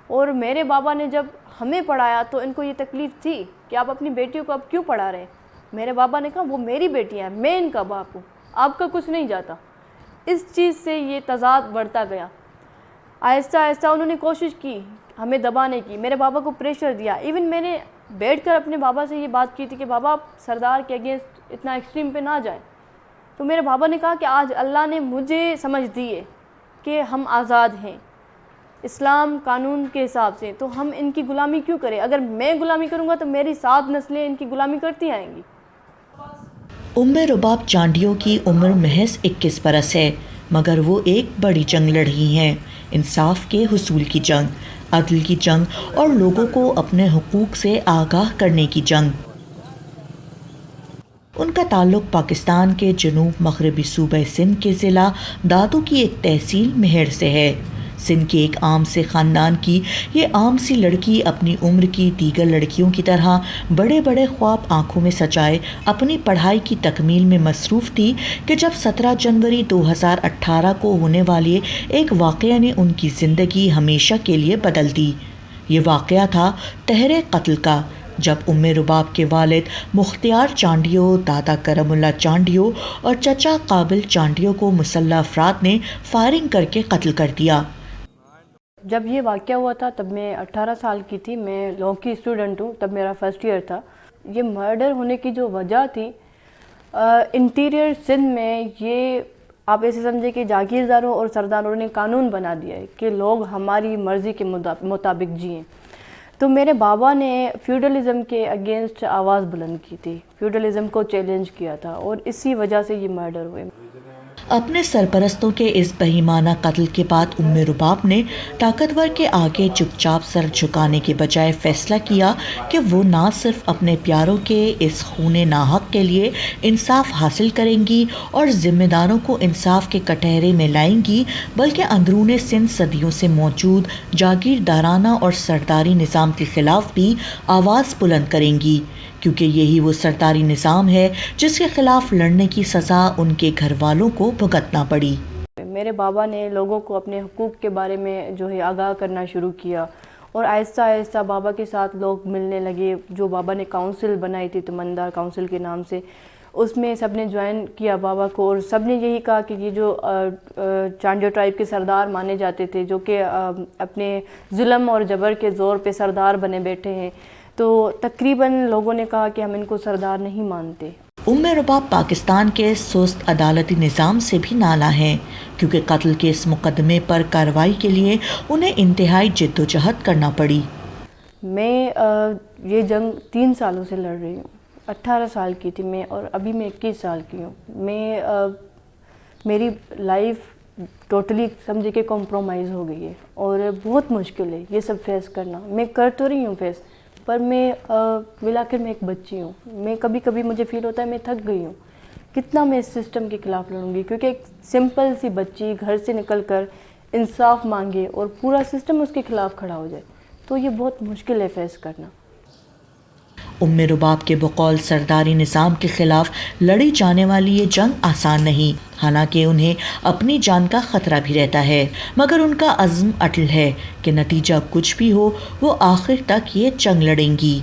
اور میرے بابا نے جب ہمیں پڑھایا تو ان کو یہ تکلیف تھی کہ آپ اپنی بیٹیوں کو اب کیوں پڑھا رہے ہیں. میرے بابا نے کہا وہ میری بیٹیاں ہیں, میں ان کا باپ ہوں, آپ کا کچھ نہیں جاتا. اس چیز سے یہ تضاد بڑھتا گیا. آہستہ آہستہ انہوں نے کوشش کی ہمیں دبانے کی, میرے بابا کو پریشر دیا. ایون میں نے بیٹھ کر اپنے بابا سے یہ بات کی تھی کہ بابا آپ سردار کے اگینسٹ اتنا ایکسٹریم پہ نہ جائیں. تو میرے بابا نے کہا کہ آج اللہ نے مجھے سمجھ دی ہے کہ ہم آزاد ہیں اسلام قانون کے حساب سے, تو ہم ان کی غلامی کیوں کریں؟ اگر میں غلامی کروں گا تو میری 7 نسلیں ان کی غلامی کرتی آئیں گی. رباب چانڈیو کی عمر محض 21 برس ہے, مگر وہ ایک بڑی جنگ لڑی ہیں. انصاف کے حصول کی جنگ, عدل کی جنگ اور لوگوں کو اپنے حقوق سے آگاہ کرنے کی جنگ. ان کا تعلق پاکستان کے جنوب مغربی صوبہ سندھ کے ضلع دادو کی ایک تحصیل مہر سے ہے. سندھ کے ایک عام سے خاندان کی یہ عام سی لڑکی اپنی عمر کی دیگر لڑکیوں کی طرح بڑے بڑے خواب آنکھوں میں سجائے اپنی پڑھائی کی تکمیل میں مصروف تھی کہ جب 17 جنوری 2018 کو ہونے والے ایک واقعہ نے ان کی زندگی ہمیشہ کے لیے بدل دی. یہ واقعہ تھا طہر قتل کا, جب رباب کے والد مختار چانڈیو, دادا کرم اللہ چانڈیو اور چچا قابل چانڈیو کو مسلح افراد نے فائرنگ کر کے قتل کر دیا. جب یہ واقعہ ہوا تھا تب میں 18 سال کی تھی, میں لاء کی اسٹوڈنٹ ہوں, تب میرا فرسٹ ایئر تھا. یہ مرڈر ہونے کی جو وجہ تھی انٹیریئر سندھ میں, یہ آپ ایسے سمجھے کہ جاگیرداروں اور سرداروں نے قانون بنا دیا ہے کہ لوگ ہماری مرضی کے مطابق جئیں. تو میرے بابا نے فیوڈلزم کے اگینسٹ آواز بلند کی تھی, فیوڈلزم کو چیلنج کیا تھا, اور اسی وجہ سے یہ مرڈر ہوئے. اپنے سرپرستوں کے اس بہیمانہ قتل کے بعد رباب نے طاقتور کے آگے چپ چاپ سر جھکانے کے بجائے فیصلہ کیا کہ وہ نہ صرف اپنے پیاروں کے اس خون ناحق کے لیے انصاف حاصل کریں گی اور ذمہ داروں کو انصاف کے کٹہرے میں لائیں گی, بلکہ اندرون سندھ صدیوں سے موجود جاگیردارانہ اور سرداری نظام کے خلاف بھی آواز بلند کریں گی, کیونکہ یہی وہ سرداری نظام ہے جس کے خلاف لڑنے کی سزا ان کے گھر والوں کو بھگتنا پڑی. میرے بابا نے لوگوں کو اپنے حقوق کے بارے میں جو ہے آگاہ کرنا شروع کیا, اور آہستہ آہستہ بابا کے ساتھ لوگ ملنے لگے. جو بابا نے کاؤنسل بنائی تھی تمندار کاؤنسل کے نام سے, اس میں سب نے جوائن کیا بابا کو, اور سب نے یہی کہا کہ یہ جو چانڈیو ٹرائب کے سردار مانے جاتے تھے, جو کہ اپنے ظلم اور جبر کے زور پہ سردار بنے بیٹھے ہیں, تو تقریباً لوگوں نے کہا کہ ہم ان کو سردار نہیں مانتے. رباب پاکستان کے سست عدالتی نظام سے بھی نالاں ہیں, کیونکہ قتل کے اس مقدمے پر کارروائی کے لیے انہیں انتہائی جد و جہد کرنا پڑی. میں یہ جنگ 3 سالوں سے لڑ رہی ہوں. 18 سال کی تھی میں, اور ابھی میں 21 سال کی ہوں. میری لائف ٹوٹلی سمجھے کہ کمپرومائز ہو گئی ہے, اور بہت مشکل ہے یہ سب فیس کرنا. میں کر تو رہی ہوں فیس, پر میں بالآخر میں ایک بچی ہوں. میں کبھی کبھی مجھے فیل ہوتا ہے میں تھک گئی ہوں, کتنا میں اس سسٹم کے خلاف لڑوں گی, کیونکہ ایک سمپل سی بچی گھر سے نکل کر انصاف مانگے اور پورا سسٹم اس کے خلاف کھڑا ہو جائے, تو یہ بہت مشکل ہے فیس کرنا. رباب کے بقول سرداری نظام کے خلاف لڑی جانے والی یہ جنگ آسان نہیں, حالانکہ انہیں اپنی جان کا خطرہ بھی رہتا ہے, مگر ان کا عزم اٹل ہے کہ نتیجہ کچھ بھی ہو وہ آخر تک یہ جنگ لڑیں گی.